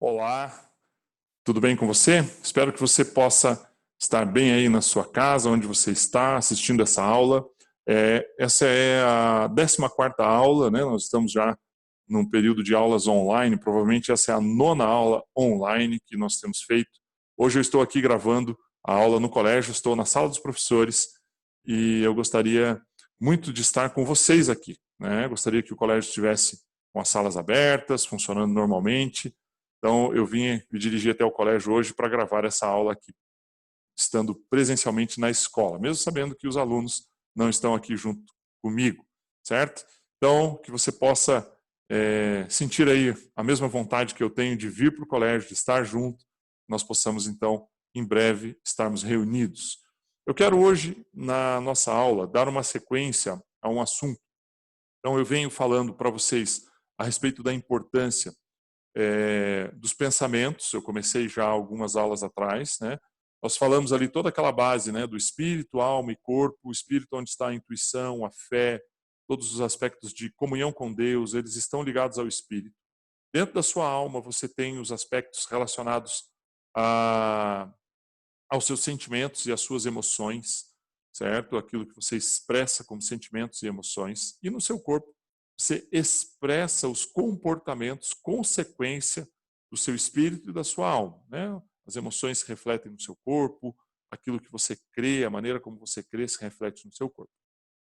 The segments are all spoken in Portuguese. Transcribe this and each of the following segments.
Olá, tudo bem com você? Espero que você possa estar bem aí na sua casa, onde você está assistindo essa aula. Essa é a 14ª aula, né? Nós estamos já num período de aulas online, provavelmente essa é a 9ª aula online que nós temos feito. Hoje eu estou aqui gravando a aula no colégio, estou na sala dos professores e eu gostaria muito de estar com vocês aqui, né? Gostaria que o colégio estivesse com as salas abertas, funcionando normalmente. Então, eu vim me dirigir até o colégio hoje para gravar essa aula aqui, estando presencialmente na escola, mesmo sabendo que os alunos não estão aqui junto comigo, certo? Então, que você possa sentir aí a mesma vontade que eu tenho de vir para o colégio, de estar junto, nós possamos, então, em breve, estarmos reunidos. Eu quero hoje, na nossa aula, dar uma sequência a um assunto. Então, eu venho falando para vocês a respeito da importância dos pensamentos. Eu comecei já algumas aulas atrás, né? Nós falamos ali toda aquela base, né, do espírito, alma e corpo, o espírito onde está a intuição, a fé, todos os aspectos de comunhão com Deus, eles estão ligados ao espírito. Dentro da sua alma você tem os aspectos relacionados aos seus sentimentos e às suas emoções, certo? Aquilo que você expressa como sentimentos e emoções. E no seu corpo você expressa os comportamentos, consequência do seu espírito e da sua alma, né? As emoções se refletem no seu corpo, aquilo que você crê, a maneira como você crê se reflete no seu corpo.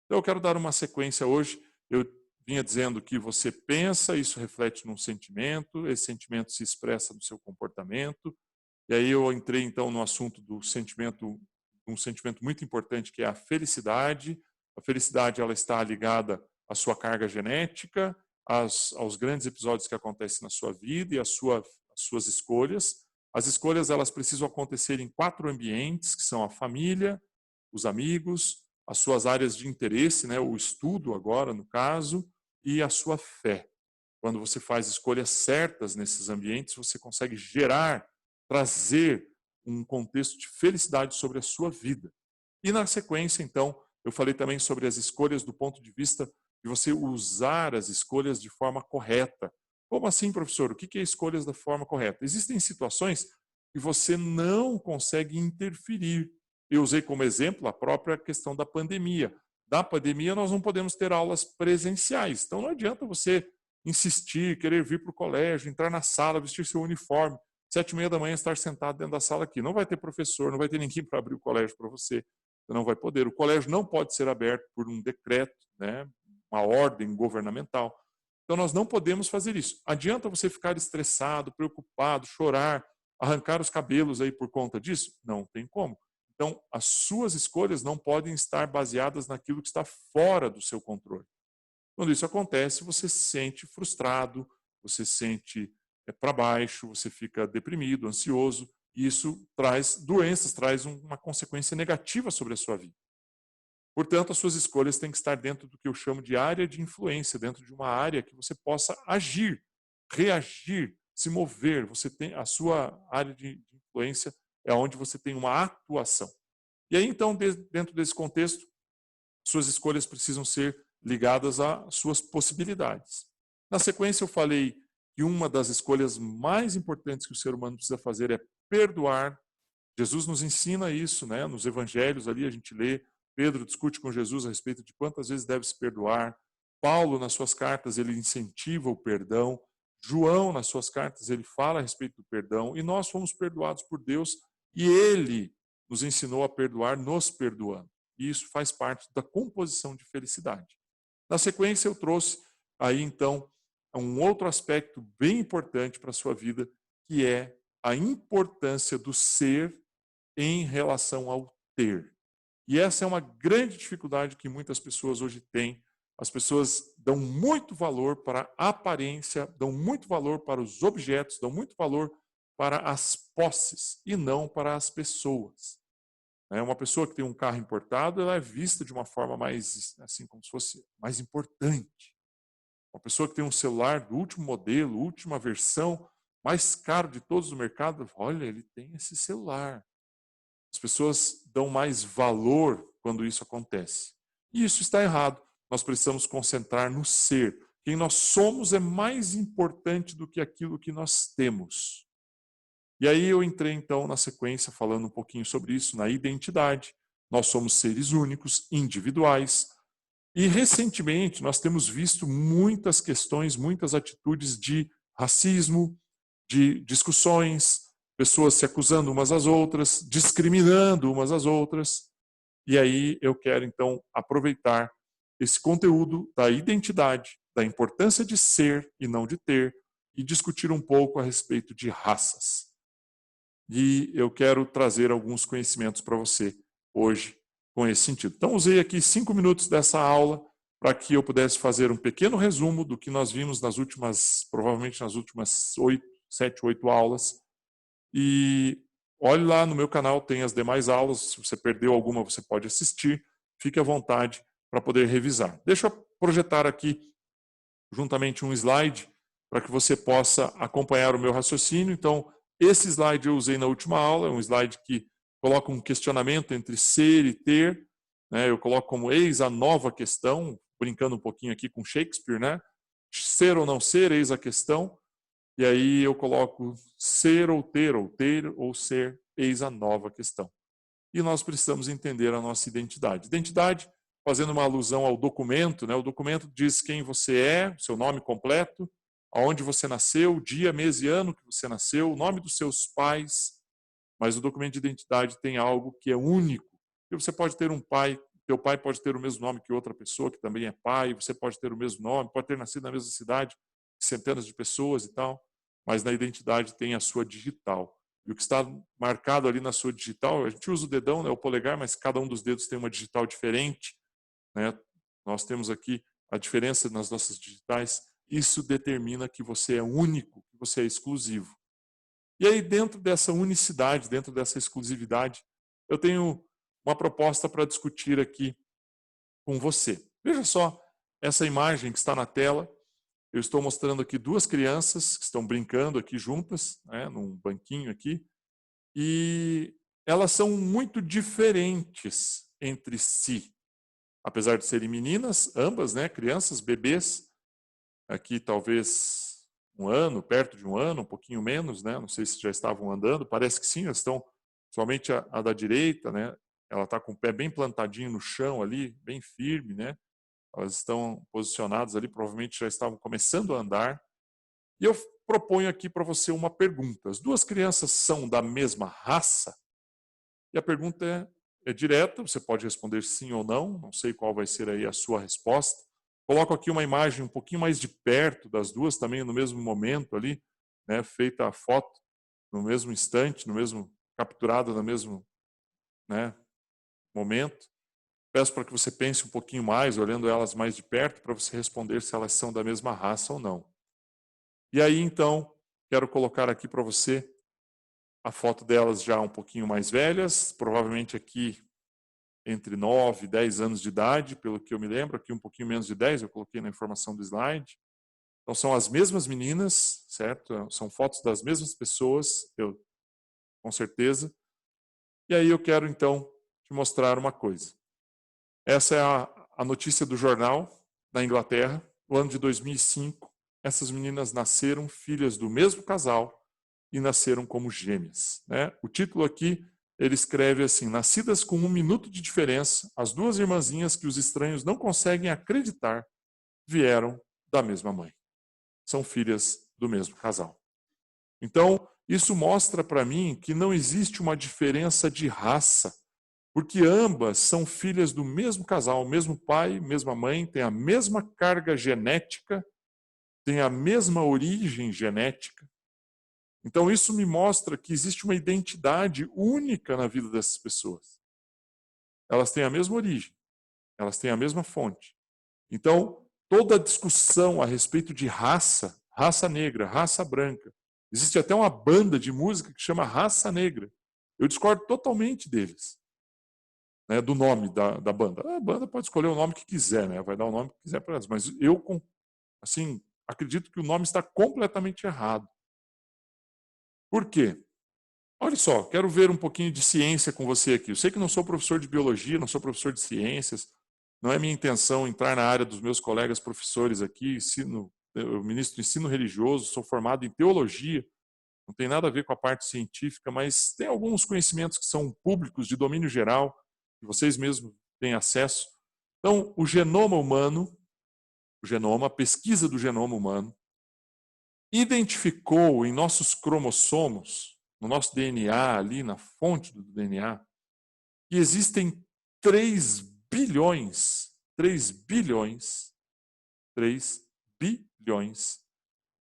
Então eu quero dar uma sequência hoje. Eu vinha dizendo que você pensa, isso reflete num sentimento, esse sentimento se expressa no seu comportamento. E aí eu entrei então no assunto do sentimento, um sentimento muito importante que é a felicidade. A felicidade ela está ligada à sua carga genética, aos grandes episódios que acontecem na sua vida e às suas escolhas. As escolhas elas precisam acontecer em 4 ambientes, que são a família, os amigos, as suas áreas de interesse, né, o estudo agora no caso, e a sua fé. Quando você faz escolhas certas nesses ambientes, você consegue trazer um contexto de felicidade sobre a sua vida. E na sequência, então, eu falei também sobre as escolhas do ponto de vista de você usar as escolhas de forma correta. Como assim, professor? O que é escolhas da forma correta? Existem situações que você não consegue interferir. Eu usei como exemplo a própria questão da pandemia. Da pandemia, nós não podemos ter aulas presenciais. Então, não adianta você insistir, querer vir para o colégio, entrar na sala, vestir seu uniforme, 7h30 da manhã estar sentado dentro da sala aqui. Não vai ter professor, não vai ter ninguém para abrir o colégio para você. Você não vai poder. O colégio não pode ser aberto por um decreto, né, uma ordem governamental. Então nós não podemos fazer isso. Adianta você ficar estressado, preocupado, chorar, arrancar os cabelos aí por conta disso? Não tem como. Então as suas escolhas não podem estar baseadas naquilo que está fora do seu controle. Quando isso acontece, você se sente frustrado, você se sente para baixo, você fica deprimido, ansioso, e isso traz doenças, traz uma consequência negativa sobre a sua vida. Portanto, as suas escolhas têm que estar dentro do que eu chamo de área de influência, dentro de uma área que você possa agir, reagir, se mover. Você tem a sua área de influência é onde você tem uma atuação. E aí, então, dentro desse contexto, suas escolhas precisam ser ligadas às suas possibilidades. Na sequência, eu falei que uma das escolhas mais importantes que o ser humano precisa fazer é perdoar. Jesus nos ensina isso, né? Nos evangelhos ali a gente lê, Pedro discute com Jesus a respeito de quantas vezes deve se perdoar. Paulo, nas suas cartas, ele incentiva o perdão. João, nas suas cartas, ele fala a respeito do perdão. E nós fomos perdoados por Deus e ele nos ensinou a perdoar, nos perdoando. E isso faz parte da composição de felicidade. Na sequência, eu trouxe aí, então, um outro aspecto bem importante para a sua vida, que é a importância do ser em relação ao ter. E essa é uma grande dificuldade que muitas pessoas hoje têm. As pessoas dão muito valor para a aparência, dão muito valor para os objetos, dão muito valor para as posses e não para as pessoas. Uma pessoa que tem um carro importado, ela é vista de uma forma mais, assim, como se fosse mais importante. Uma pessoa que tem um celular do último modelo, última versão, mais caro de todos do mercado, olha, ele tem esse celular. As pessoas dão mais valor quando isso acontece. E isso está errado. Nós precisamos concentrar no ser. Quem nós somos é mais importante do que aquilo que nós temos. E aí eu entrei, então, na sequência, falando um pouquinho sobre isso, na identidade. Nós somos seres únicos, individuais. E, recentemente, nós temos visto muitas questões, muitas atitudes de racismo, de discussões, pessoas se acusando umas às outras, discriminando umas às outras. E aí eu quero, então, aproveitar esse conteúdo da identidade, da importância de ser e não de ter, e discutir um pouco a respeito de raças. E eu quero trazer alguns conhecimentos para você hoje com esse sentido. Então, usei aqui 5 minutos dessa aula para que eu pudesse fazer um pequeno resumo do que nós vimos nas últimas, provavelmente nas últimas 7, 8 aulas. E olhe lá no meu canal, tem as demais aulas. Se você perdeu alguma, você pode assistir. Fique à vontade para poder revisar. Deixa eu projetar aqui juntamente um slide para que você possa acompanhar o meu raciocínio. Então, esse slide eu usei na última aula, é um slide que coloca um questionamento entre ser e ter, né? Eu coloco como eis a nova questão, brincando um pouquinho aqui com Shakespeare, né? Ser ou não ser, eis a questão. E aí eu coloco ser ou ter ou ser, eis a nova questão. E nós precisamos entender a nossa identidade. Identidade, fazendo uma alusão ao documento, né? O documento diz quem você é, seu nome completo, aonde você nasceu, dia, mês e ano que você nasceu, o nome dos seus pais, mas o documento de identidade tem algo que é único. E você pode ter um pai, teu pai pode ter o mesmo nome que outra pessoa, que também é pai, você pode ter o mesmo nome, pode ter nascido na mesma cidade, centenas de pessoas e tal, mas na identidade tem a sua digital. E o que está marcado ali na sua digital, a gente usa o dedão, né, o polegar, mas cada um dos dedos tem uma digital diferente, né? Nós temos aqui a diferença nas nossas digitais. Isso determina que você é único, que você é exclusivo. E aí, dentro dessa unicidade, dentro dessa exclusividade, eu tenho uma proposta para discutir aqui com você. Veja só essa imagem que está na tela. Eu estou mostrando aqui duas crianças que estão brincando aqui juntas, né, num banquinho aqui, e elas são muito diferentes entre si. Apesar de serem meninas, ambas, né, crianças, bebês, aqui talvez 1 ano, perto de 1 ano, um pouquinho menos, né, não sei se já estavam andando, parece que sim, elas estão, somente a da direita, né, ela está com o pé bem plantadinho no chão ali, bem firme, né, elas estão posicionadas ali, provavelmente já estavam começando a andar. E eu proponho aqui para você uma pergunta. As duas crianças são da mesma raça? E a pergunta é direta, você pode responder sim ou não sei qual vai ser aí a sua resposta. Coloco aqui uma imagem um pouquinho mais de perto das duas, também no mesmo momento ali, né, feita a foto no mesmo instante, capturada no mesmo, né, momento. Peço para que você pense um pouquinho mais, olhando elas mais de perto, para você responder se elas são da mesma raça ou não. E aí, então, quero colocar aqui para você a foto delas já um pouquinho mais velhas, provavelmente aqui entre 9 e 10 anos de idade, pelo que eu me lembro, aqui um pouquinho menos de 10, eu coloquei na informação do slide. Então, são as mesmas meninas, certo? São fotos das mesmas pessoas, com certeza. E aí eu quero, então, te mostrar uma coisa. Essa é a notícia do jornal da Inglaterra, no ano de 2005. Essas meninas nasceram filhas do mesmo casal e nasceram como gêmeas, né? O título aqui, ele escreve assim: nascidas com 1 minuto de diferença, as duas irmãzinhas que os estranhos não conseguem acreditar vieram da mesma mãe. São filhas do mesmo casal. Então, isso mostra para mim que não existe uma diferença de raça, porque ambas são filhas do mesmo casal, mesmo pai, mesma mãe, têm a mesma carga genética, têm a mesma origem genética. Então, isso me mostra que existe uma identidade única na vida dessas pessoas. Elas têm a mesma origem, elas têm a mesma fonte. Então, toda a discussão a respeito de raça, raça negra, raça branca, existe até uma banda de música que chama Raça Negra. Eu discordo totalmente deles, né, do nome da banda. A banda pode escolher o nome que quiser, né, vai dar o nome que quiser para elas, mas eu, assim, acredito que o nome está completamente errado. Por quê? Olha só, quero ver um pouquinho de ciência com você aqui. Eu sei que não sou professor de biologia, não sou professor de ciências, Não é minha intenção entrar na área dos meus colegas professores aqui, eu ministro ensino religioso, sou formado em teologia, não tem nada a ver com a parte científica, mas tem alguns conhecimentos que são públicos, de domínio geral, que vocês mesmos têm acesso. Então, o genoma humano, a pesquisa do genoma humano, identificou em nossos cromossomos, no nosso DNA, ali na fonte do DNA, que existem 3 bilhões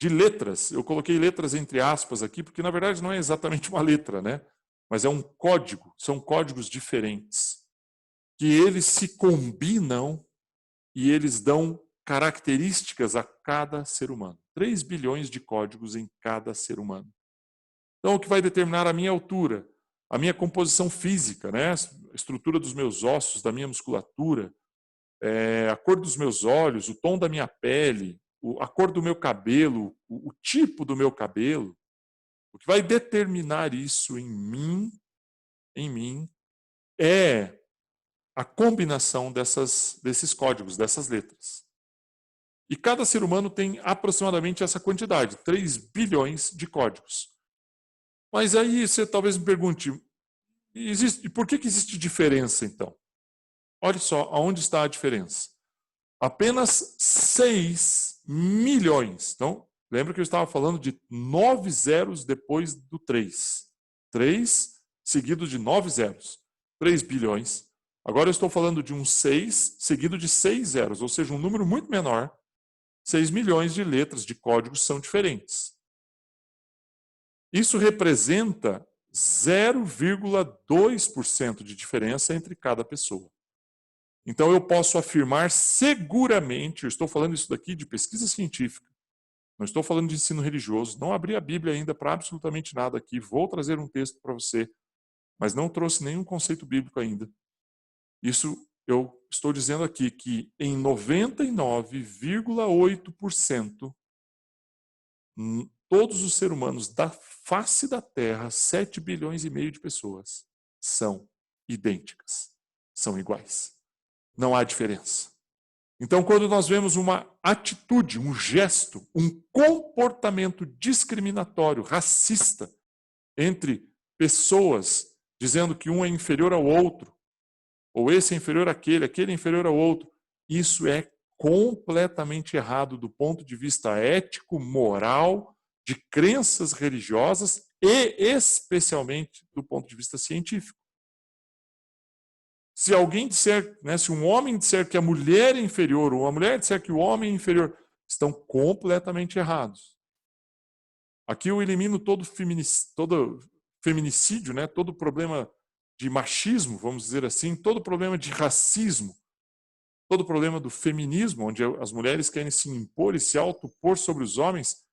de letras. Eu coloquei letras entre aspas aqui, porque na verdade não é exatamente uma letra, né? Mas é um código, são códigos diferentes, que eles se combinam e eles dão características a cada ser humano. 3 bilhões de códigos em cada ser humano. Então, o que vai determinar a minha altura, a minha composição física, né? A estrutura dos meus ossos, da minha musculatura, a cor dos meus olhos, o tom da minha pele, a cor do meu cabelo, o tipo do meu cabelo, o que vai determinar isso em mim, é a combinação desses códigos, dessas letras. E cada ser humano tem aproximadamente essa quantidade, 3 bilhões de códigos. Mas aí você talvez me pergunte, por que existe diferença então? Olha só, aonde está a diferença? Apenas 6 milhões. Então, lembra que eu estava falando de 9 zeros depois do 3. 3 seguido de 9 zeros. 3 bilhões. Agora eu estou falando de um 6 seguido de 6 zeros, ou seja, um número muito menor. 6 milhões de letras, de códigos são diferentes. Isso representa 0,2% de diferença entre cada pessoa. Então eu posso afirmar seguramente, eu estou falando isso daqui de pesquisa científica, não estou falando de ensino religioso, não abri a Bíblia ainda para absolutamente nada aqui, vou trazer um texto para você, mas não trouxe nenhum conceito bíblico ainda. Isso eu estou dizendo aqui que em 99,8% todos os seres humanos da face da Terra, 7 bilhões e meio de pessoas, são idênticas, são iguais. Não há diferença. Então, quando nós vemos uma atitude, um gesto, um comportamento discriminatório, racista, entre pessoas, dizendo que um é inferior ao outro, ou esse é inferior àquele, aquele é inferior ao outro, isso é completamente errado do ponto de vista ético, moral, de crenças religiosas e especialmente do ponto de vista científico. Se alguém disser, né, se um homem disser que a mulher é inferior, ou a mulher disser que o homem é inferior, estão completamente errados. Aqui eu elimino todo feminicídio, né, todo problema de machismo, vamos dizer assim, todo problema de racismo, todo problema do feminismo, onde as mulheres querem se impor e se autopor sobre os homens,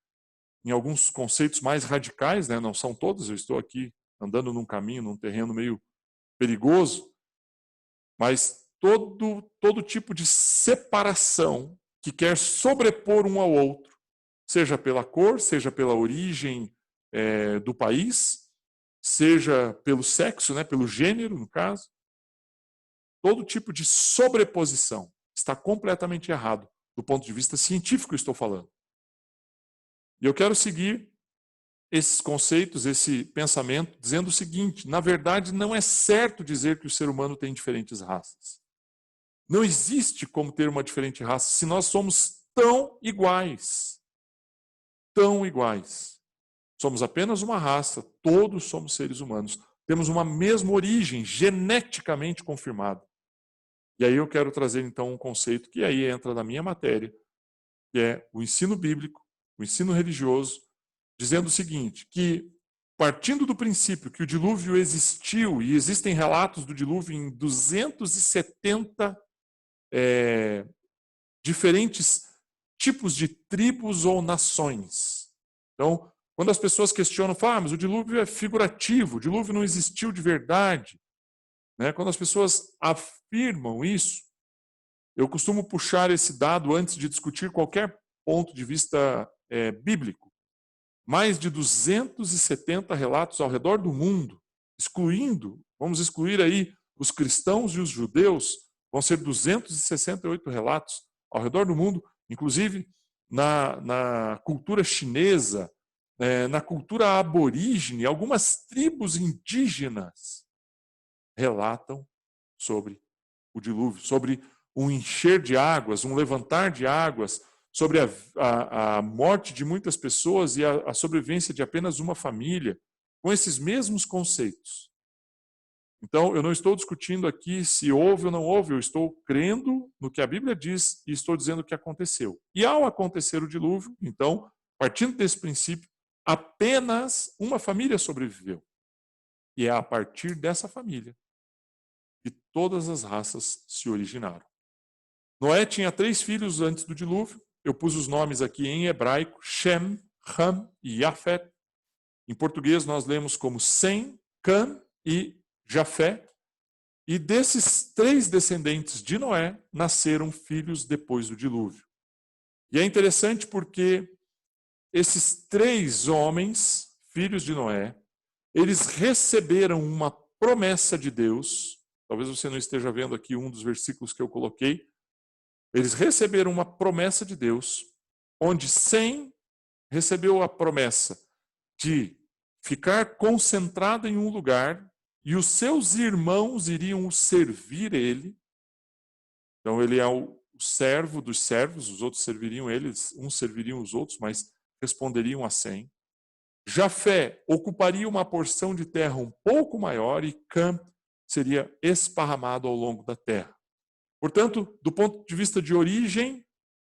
em alguns conceitos mais radicais, né, não são todos, eu estou aqui andando num caminho, num terreno meio perigoso, mas todo tipo de separação que quer sobrepor um ao outro, seja pela cor, seja pela origem do país, seja pelo sexo, né, pelo gênero, no caso, todo tipo de sobreposição está completamente errado, do ponto de vista científico estou falando. E eu quero seguir esses conceitos, esse pensamento, dizendo o seguinte: na verdade, não é certo dizer que o ser humano tem diferentes raças. Não existe como ter uma diferente raça se nós somos tão iguais. Tão iguais. Somos apenas uma raça, todos somos seres humanos. Temos uma mesma origem, geneticamente confirmada. E aí eu quero trazer então um conceito que aí entra na minha matéria, que é o ensino bíblico, o ensino religioso, dizendo o seguinte, que partindo do princípio que o dilúvio existiu, e existem relatos do dilúvio em 270 diferentes tipos de tribos ou nações. Então, quando as pessoas questionam, falam, mas o dilúvio é figurativo, o dilúvio não existiu de verdade. Né? Quando as pessoas afirmam isso, eu costumo puxar esse dado antes de discutir qualquer ponto de vista bíblico. Mais de 270 relatos ao redor do mundo, vamos excluir aí os cristãos e os judeus, Vão ser 268 relatos ao redor do mundo, inclusive na cultura chinesa, na cultura aborígene, algumas tribos indígenas relatam sobre o dilúvio, sobre um encher de águas, um levantar de águas, sobre a morte de muitas pessoas e a sobrevivência de apenas uma família, com esses mesmos conceitos. Então, eu não estou discutindo aqui se houve ou não houve, eu estou crendo no que a Bíblia diz e estou dizendo que aconteceu. E ao acontecer o dilúvio, então, partindo desse princípio, apenas uma família sobreviveu. E é a partir dessa família que todas as raças se originaram. Noé tinha 3 filhos antes do dilúvio. Eu pus os nomes aqui em hebraico: Shem, Ham e Yafet. Em português nós lemos como Sem, Cam e Jafé. E desses 3 descendentes de Noé nasceram filhos depois do dilúvio. E é interessante porque esses 3 homens, filhos de Noé, eles receberam uma promessa de Deus. Talvez você não esteja vendo aqui um dos versículos que eu coloquei. Eles receberam uma promessa de Deus, onde Sem recebeu a promessa de ficar concentrado em um lugar e os seus irmãos iriam servir ele. Então ele é o servo dos servos, os outros serviriam eles, uns serviriam os outros, mas responderiam a Sem. Jafé ocuparia uma porção de terra um pouco maior e Cam seria esparramado ao longo da terra. Portanto, do ponto de vista de origem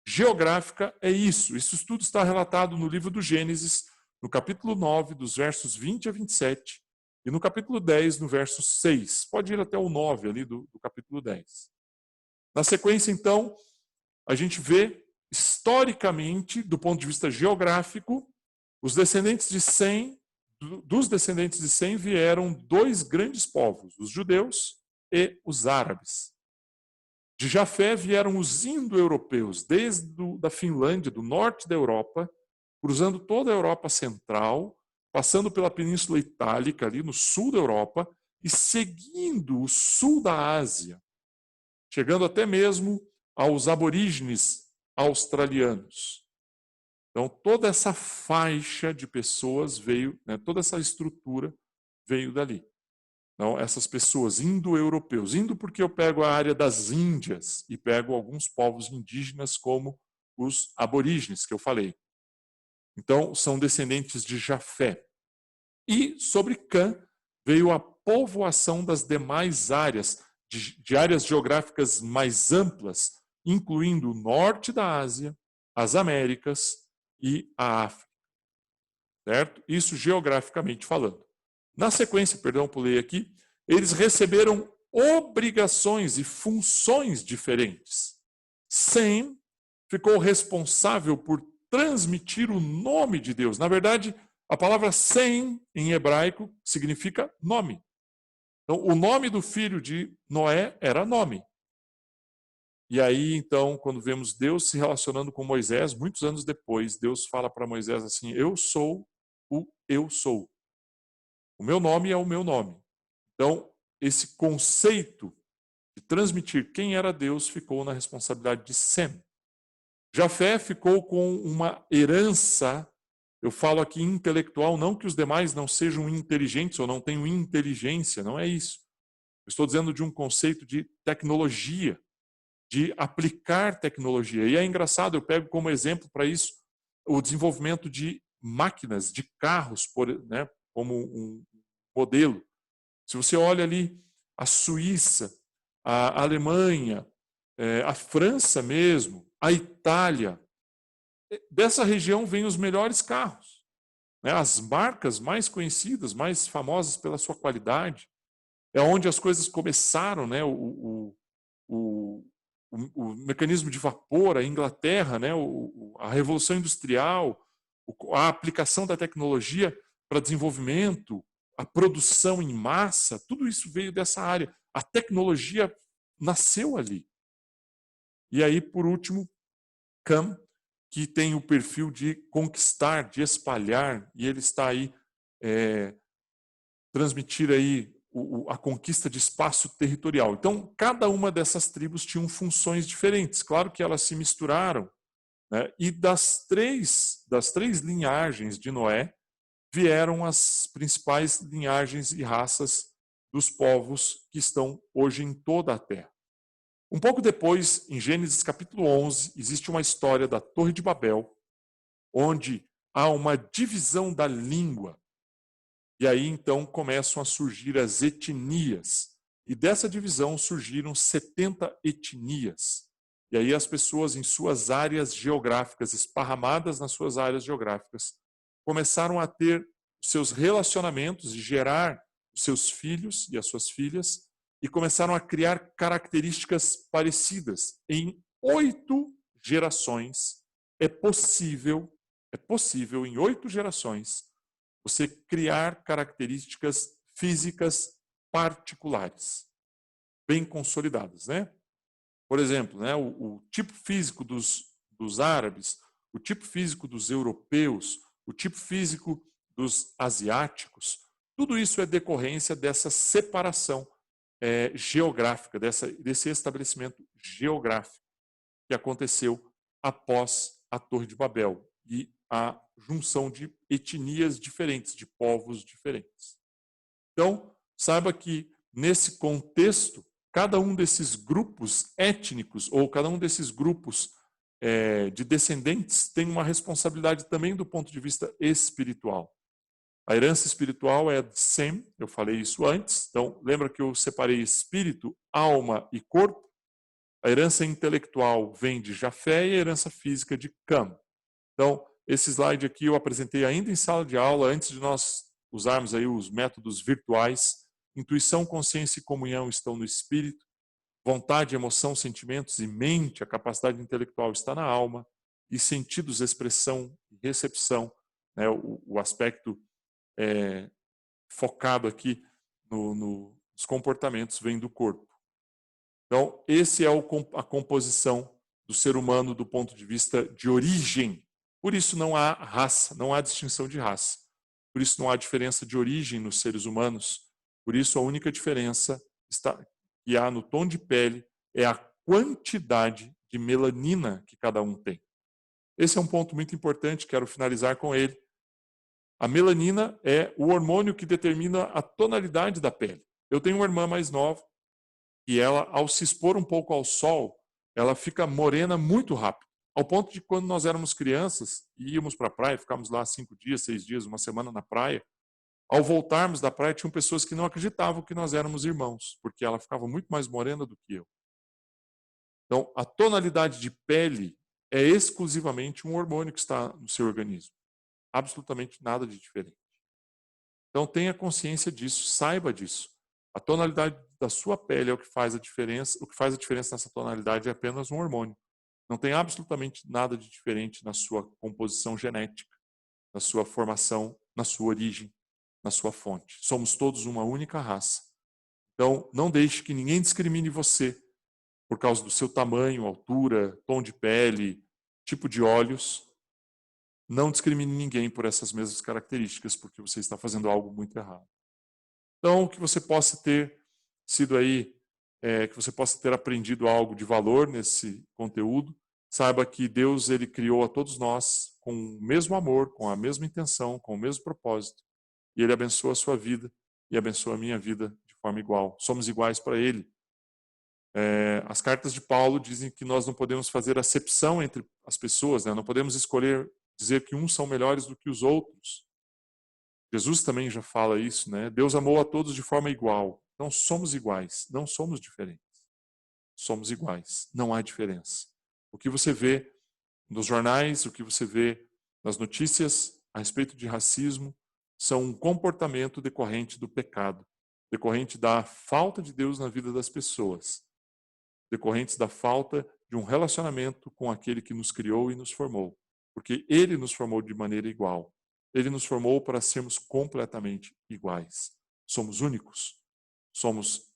geográfica, é isso. Isso tudo está relatado no livro do Gênesis, no capítulo 9, dos versos 20 a 27, e no capítulo 10, no verso 6. Pode ir até o 9 ali do capítulo 10. Na sequência, então, a gente vê, historicamente, do ponto de vista geográfico, os descendentes de Sem, dos descendentes de Sem vieram 2 grandes povos, os judeus e os árabes. De Jafé vieram os indo-europeus, desde da Finlândia, do norte da Europa, cruzando toda a Europa Central, passando pela Península Itálica, ali no sul da Europa, e seguindo o sul da Ásia, chegando até mesmo aos aborígenes australianos. Então, toda essa faixa de pessoas veio, toda essa estrutura veio dali. Então, essas pessoas indo-europeus, indo porque eu pego a área das Índias e pego alguns povos indígenas como os aborígenes que eu falei. Então, são descendentes de Jafé. E sobre Cã veio a povoação das demais áreas, de áreas geográficas mais amplas, incluindo o norte da Ásia, as Américas e a África. Certo? Isso geograficamente falando. Na sequência, perdão, pulei aqui, eles receberam obrigações e funções diferentes. Sem ficou responsável por transmitir o nome de Deus. Na verdade, a palavra Sem, em hebraico, significa nome. Então, o nome do filho de Noé era nome. E aí, então, quando vemos Deus se relacionando com Moisés, muitos anos depois, Deus fala para Moisés assim: eu sou o eu sou. O meu nome é o meu nome. Então, esse conceito de transmitir quem era Deus ficou na responsabilidade de Sem. Jafé ficou com uma herança, eu falo aqui intelectual, não que os demais não sejam inteligentes ou não tenham inteligência, não é isso. Eu estou dizendo de um conceito de tecnologia, de aplicar tecnologia. E é engraçado, eu pego como exemplo para isso o desenvolvimento de máquinas, de carros, como um modelo. Se você olha ali a Suíça, a Alemanha, a França mesmo, a Itália, dessa região vêm os melhores carros. As marcas mais conhecidas, mais famosas pela sua qualidade. É onde as coisas começaram, o mecanismo de vapor, a Inglaterra, a Revolução Industrial, a aplicação da tecnologia para desenvolvimento, a produção em massa, tudo isso veio dessa área. A tecnologia nasceu ali. E aí, por último, Cam, que tem o perfil de conquistar, de espalhar, e ele está aí, transmitir aí a conquista de espaço territorial. Então, cada uma dessas tribos tinham funções diferentes. Claro que elas se misturaram, né? E das três linhagens de Noé, vieram as principais linhagens e raças dos povos que estão hoje em toda a Terra. Um pouco depois, em Gênesis capítulo 11, existe uma história da Torre de Babel, onde há uma divisão da língua. E aí, então, começam a surgir as etnias. E dessa divisão surgiram 70 etnias. E aí as pessoas em suas áreas geográficas, esparramadas nas suas áreas geográficas, começaram a ter seus relacionamentos e gerar os seus filhos e as suas filhas, e começaram a criar características parecidas. Em 8 gerações, é possível em 8 gerações, você criar características físicas particulares, bem consolidadas, né? Por exemplo, né, o tipo físico dos árabes, o tipo físico dos europeus, o tipo físico dos asiáticos, tudo isso é decorrência dessa separação geográfica, desse estabelecimento geográfico que aconteceu após a Torre de Babel e a junção de etnias diferentes, de povos diferentes. Então, saiba que nesse contexto, cada um desses grupos étnicos ou cada um desses grupos de descendentes tem uma responsabilidade também do ponto de vista espiritual. A herança espiritual é de Sem, eu falei isso antes, então lembra que eu separei espírito, alma e corpo? A herança intelectual vem de Jafé e a herança física de Cam. Então, esse slide aqui eu apresentei ainda em sala de aula, antes de nós usarmos aí os métodos virtuais. Intuição, consciência e comunhão estão no espírito. Vontade, emoção, sentimentos e mente, a capacidade intelectual está na alma. E sentidos, expressão e recepção, né, o aspecto focado aqui nos comportamentos, vem do corpo. Então, esse é a composição do ser humano do ponto de vista de origem. Por isso não há raça, não há distinção de raça. Por isso não há diferença de origem nos seres humanos. Por isso a única diferença que há no tom de pele é a quantidade de melanina que cada um tem. Esse é um ponto muito importante, quero finalizar com ele. A melanina é o hormônio que determina a tonalidade da pele. Eu tenho uma irmã mais nova e ela, ao se expor um pouco ao sol, ela fica morena muito rápido. Ao ponto de quando nós éramos crianças e íamos para a praia, ficávamos lá 5 dias, 6 dias, uma semana na praia, ao voltarmos da praia, tinham pessoas que não acreditavam que nós éramos irmãos, porque ela ficava muito mais morena do que eu. Então, a tonalidade de pele é exclusivamente um hormônio que está no seu organismo. Absolutamente nada de diferente. Então, tenha consciência disso, saiba disso. A tonalidade da sua pele é o que faz a diferença. O que faz a diferença nessa tonalidade é apenas um hormônio. Não tem absolutamente nada de diferente na sua composição genética, na sua formação, na sua origem, na sua fonte. Somos todos uma única raça. Então, não deixe que ninguém discrimine você por causa do seu tamanho, altura, tom de pele, tipo de olhos. Não discrimine ninguém por essas mesmas características, porque você está fazendo algo muito errado. Então, que você possa ter sido aí, que você possa ter aprendido algo de valor nesse conteúdo. Saiba que Deus, ele criou a todos nós com o mesmo amor, com a mesma intenção, com o mesmo propósito. E ele abençoa a sua vida e abençoa a minha vida de forma igual. Somos iguais para ele. As cartas de Paulo dizem que nós não podemos fazer acepção entre as pessoas, né? Não podemos escolher dizer que uns são melhores do que os outros. Jesus também já fala isso, né? Deus amou a todos de forma igual. Então somos iguais, não somos diferentes. Somos iguais, não há diferença. O que você vê nos jornais, o que você vê nas notícias a respeito de racismo, são um comportamento decorrente do pecado, decorrente da falta de Deus na vida das pessoas, decorrentes da falta de um relacionamento com aquele que nos criou e nos formou, porque ele nos formou de maneira igual. Ele nos formou para sermos completamente iguais. Somos únicos. Somos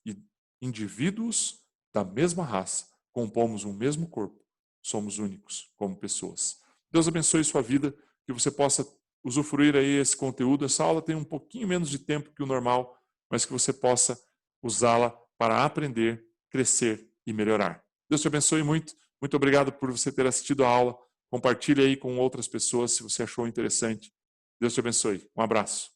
indivíduos da mesma raça. Compomos um mesmo corpo. Somos únicos como pessoas. Deus abençoe sua vida, que você possa usufruir aí esse conteúdo. Essa aula tem um pouquinho menos de tempo que o normal, mas que você possa usá-la para aprender, crescer e melhorar. Deus te abençoe muito. Muito obrigado por você ter assistido a aula. Compartilhe aí com outras pessoas se você achou interessante. Deus te abençoe. Um abraço.